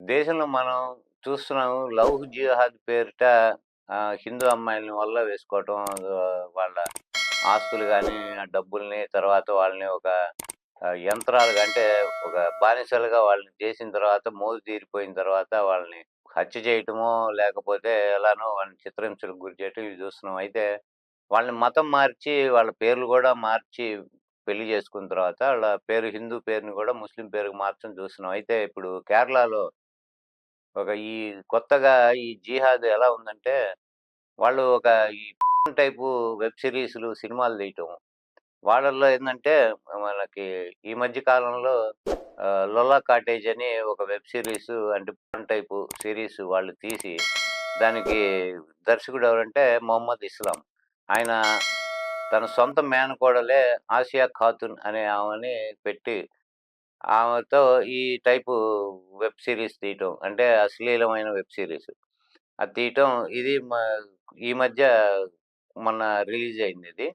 దేశంలో మనం చూస్తున్నాం లవ్ జిహాద్ పేరిట హిందూ అమ్మాయిలని వల్ల వేసుకోవటం, వాళ్ళ ఆస్తులు గాని, ఆ డబ్బుల్ని తర్వాత వాళ్ళని ఒక యంత్రాలుగా అంటే ఒక బానిసలుగా వాళ్ళని చేసిన తర్వాత మోజు తీరిపోయిన తర్వాత వాళ్ళని హత్య చేయటమో, లేకపోతే ఎలానో వాళ్ళని చిత్రహింసలకు గురి చేయటం ఇవి చూస్తున్నాం. అయితే వాళ్ళని మతం మార్చి వాళ్ళ పేర్లు గూడా మార్చి పెళ్లి చేసుకున్న తర్వాత ఆళ్ళ పేరు హిందూ పేరుని గూడా ముస్లిం పేరుకి మార్చడం చూస్తున్నాం. అయితే ఇప్పుడు కేరళలో ఈ కొత్తగా ఈ జిహాద్ ఎలా ఉందంటే, వాళ్ళు ఈ టైపు వెబ్ సిరీస్‌లు, సినిమాలు తీయటం. వాళ్ళల్లో ఏందంటే, మనకి ఈ మధ్య కాలంలో 'లొల్లా కాటేజ్' అని ఒక వెబ్ సిరీస్ అంటే టైపు సీరీస్ వాళ్ళు తీసి, దానికి దర్శకుడు ఎవరంటే మొహమ్మద్ ఇస్లాం. ఆయన తన సొంత మేనకోడలే ఆసియా ఖాతున్ అనే ఆమెని పెట్టి ఆమెతో ఈ టైపు వెబ్ సీరీస్ తీయటం. అంటే అశ్లీలమైన వెబ్ సీరీస్. అది తీయటం ఇది ఈ మధ్య మొన్న రిలీజ్ అయిందిది.